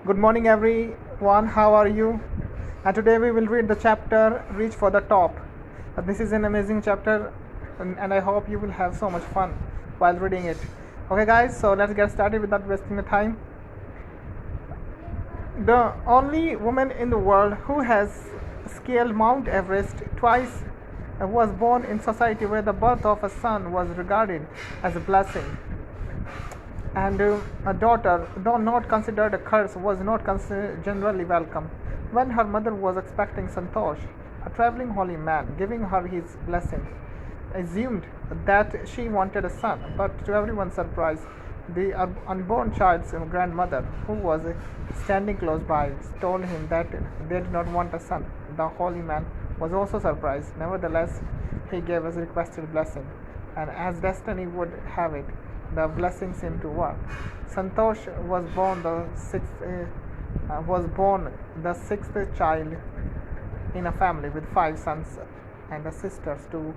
Good morning, everyone. How are you? And today we will read the chapter Reach for the Top. This is an amazing chapter, and I hope you will have so much fun while reading it. Okay, guys, so let's get started without wasting the time. The only woman in the world who has scaled Mount Everest twice was born in society where the birth of a son was regarded as a blessing, and a daughter, though not considered a curse, was not generally welcome. When her mother was expecting Santosh, a traveling holy man, giving her his blessing, assumed that she wanted a son, but to everyone's surprise, the unborn child's grandmother, who was standing close by, told him that they did not want a son. The holy man was also surprised. Nevertheless, he gave his requested blessing, and as destiny would have it, the blessing seemed to work. Santosh was born the sixth child in a family with five sons and sisters to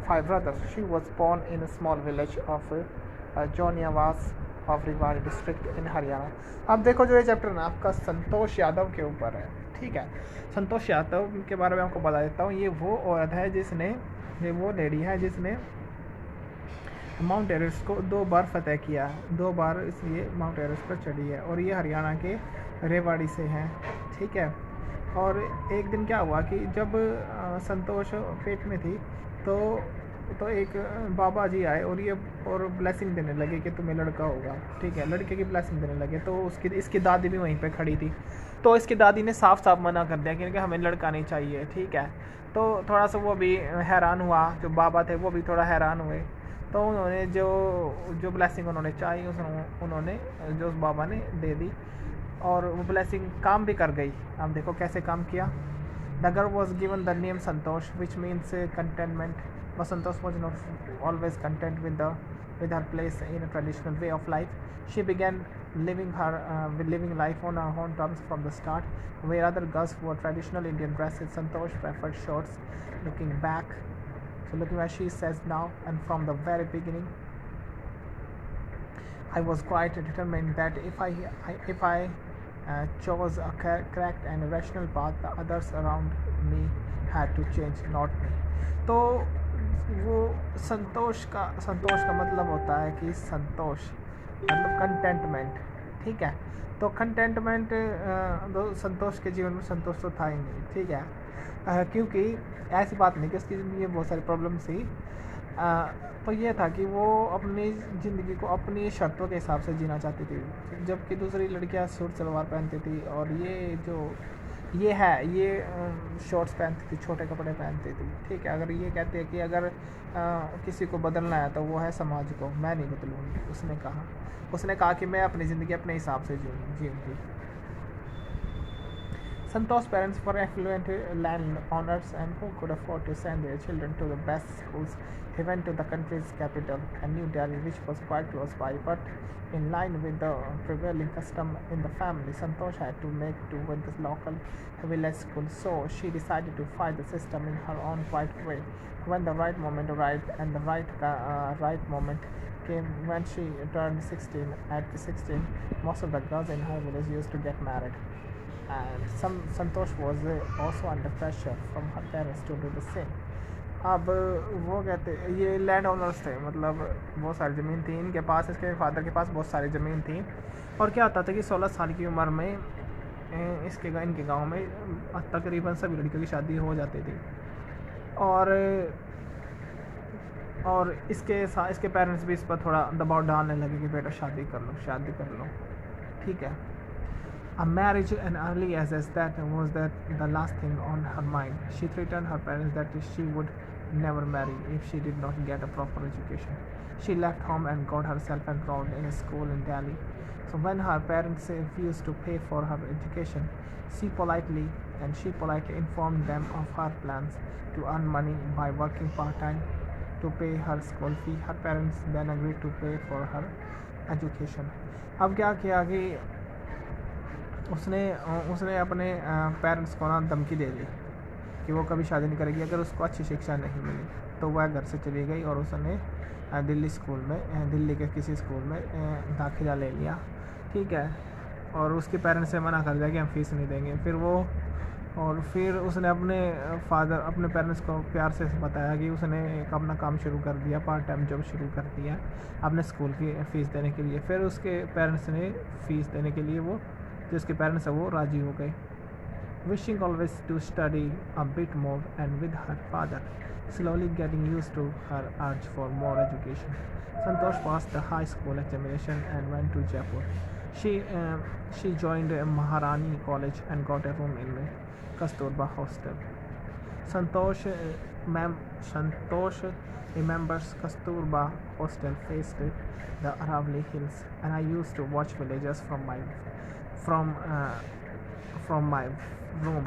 five brothers. She was born in a small village of Joniyawas of Rewari district in Haryana. अब देखो जो ये chapter ना आपका संतोष यादव के ऊपर है. ठीक है, संतोष यादव के बारे में आपको बता देता हूँ. ये वो औरत है जिसने, ये वो लेडी है जिसने माउंट एवरेस्ट को 2 बार फतेह किया, 2 बार इसलिए माउंट एवरेस्ट पर चढ़ी है, और ये हरियाणा के रेवाड़ी से हैं. ठीक है, और एक दिन क्या हुआ कि जब संतोष पेट में थी तो एक बाबा जी आए और ब्लेसिंग देने लगे कि तुम्हें लड़का होगा. ठीक है, लड़के की ब्लेसिंग देने लगे. तो इसकी दादी भी वहीं पे खड़ी थी. तो इसकी दादी ने साफ साफ मना कर दिया कि हमें लड़का नहीं चाहिए. ठीक है, तो थोड़ा सा वो भी हैरान हुआ, जो बाबा थे वो भी थोड़ा हैरान हुए. तो उन्होंने जो ब्लेसिंग उन्होंने चाहिए उन्होंने जो उस बाबा ने दे दी, और वो ब्लेसिंग काम भी कर गई. अब देखो कैसे काम किया. The girl was given the name Santosh, which means contentment. But Santosh was not always content with her place in a traditional way of life. She began living life on her own terms from the start. Where other girls wore traditional Indian dresses, Santosh preferred shorts. Looking back, so looking where she says now, and from the very beginning, I was quite determined that if I chose a correct and rational path, the others around me had to change, not me. तो वो संतोष का मतलब होता है कि संतोष मतलब containment. ठीक है, तो कंटेंटमेंट तो संतोष के जीवन में संतोष तो था ही नहीं. ठीक है, क्योंकि ऐसी बात नहीं कि उसकी ज़िंदगी में बहुत सारी प्रॉब्लम्स थी. तो ये था कि वो अपनी ज़िंदगी को अपनी शर्तों के हिसाब से जीना चाहती थी, जबकि दूसरी लड़कियां सूट सलवार पहनती थी, और ये शॉर्ट्स पहनती थी, छोटे कपड़े पहनती थी. ठीक है, अगर ये कहते हैं कि अगर किसी को बदलना है तो वो है समाज को, मैं नहीं बदलूँगी. उसने कहा कि मैं अपनी ज़िंदगी अपने हिसाब से जीऊँगी. Santosh's parents were affluent landowners and who could afford to send their children to the best schools. He went to the country's capital, New Delhi, which was quite close by, but in line with the prevailing custom in the family, Santosh had to make do with the local village school. So she decided to fight the system in her own quiet way. When the right moment arrived, and the right moment came when she turned 16. At 16, most of the girls in her village used to get married, and Santosh was also under pressure from her parents to do the same. अब वो कहते, ये land owners थे, मतलब बहुत सारी ज़मीन थी इनके पास, इसके फादर के पास बहुत सारी ज़मीन थी. और क्या होता था कि 16 साल की उम्र में इनके गांव में तकरीबन सभी लड़कियों की शादी हो जाती थी. और इसके पेरेंट्स भी इस पर थोड़ा दबाव डालने लगे कि बेटा शादी कर लो. ठीक है, a marriage and early as that was the last thing on her mind. She threatened her parents that she would never marry if she did not get a proper education. She left home and got herself enrolled in a school in Delhi. So when her parents refused to pay for her education, she politely informed them of her plans to earn money by working part-time to pay her school fee. Her parents then agreed to pay for her education. अब क्या किया कि उसने अपने parents को ना धमकी दे दी कि वो कभी शादी नहीं करेगी अगर उसको अच्छी शिक्षा नहीं मिली. तो वह घर से चली गई और उसने दिल्ली के किसी स्कूल में दाखिला ले लिया. ठीक है, और उसके पेरेंट्स से मना कर दिया कि हम फ़ीस नहीं देंगे। फिर उसने अपने पेरेंट्स को प्यार से बताया कि उसने एक अपना काम शुरू कर दिया, पार्ट टाइम जॉब शुरू कर दिया अपने स्कूल की फ़ीस देने के लिए। फिर उसके पेरेंट्स ने फ़ीस देने के लिए जो उसके पेरेंट्स हैं वो राज़ी हो गए। Wishing always to study a bit more, and with her father slowly getting used to her urge for more education, Santosh passed the high school examination and went to Jaipur. She joined Maharani College and got a room in Kasturba Hostel. Santosh, Santosh remembers Kasturba Hostel faced the Aravali Hills, and I used to watch villages from uh, from my room,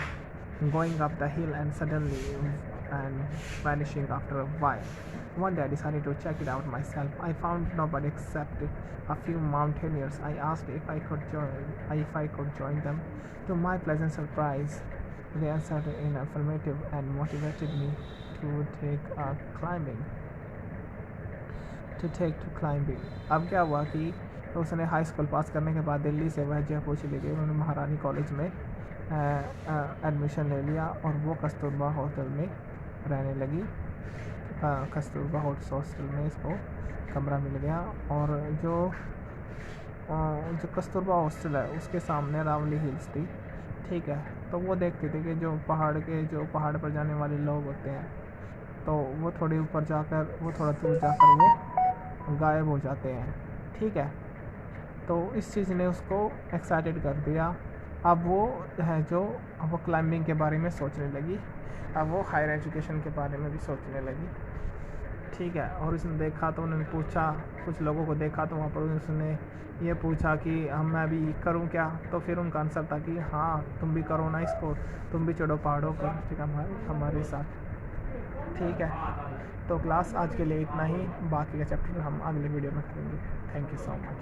going up the hill and vanishing after a while. One day I decided to check it out myself. I found nobody except a few mountaineers. I asked if I could join them. To my pleasant surprise, they answered in affirmative and motivated me to climbing. to take to climbing. अब क्या हुआ कि उसने high school पास करने के बाद दिल्ली से वह जयपुर चली गई। उन्होंने महारानी कॉलेज में एडमिशन ले लिया और वो कस्तूरबा हॉस्टल में रहने लगी। कस्तूरबा हॉस्टल में इसको कमरा मिल गया। और जो कस्तूरबा हॉस्टल है उसके सामने अरावली हिल्स थी, ठीक है। तो वो देखते थे कि जो पहाड़ पर जाने वाले लोग होते हैं तो वो थोड़ा दूर जाकर वो गायब हो जाते हैं, ठीक है। तो इस चीज़ ने उसको एक्साइटेड कर दिया। अब वो क्लाइंबिंग के बारे में सोचने लगी, अब वो हायर एजुकेशन के बारे में भी सोचने लगी, ठीक है। और उसने देखा तो उन्होंने पूछा, कुछ लोगों को देखा तो वहाँ पर उसने ये पूछा कि मैं भी करूँ क्या। तो फिर उनका आंसर था कि हाँ तुम भी करो ना इसको, तुम भी चढ़ो पहाड़ों पर, ठीक है, हमारे साथ, ठीक है। तो क्लास आज के लिए इतना ही, बाकी का चैप्टर हम अगले वीडियो में करेंगे। Thank you so much.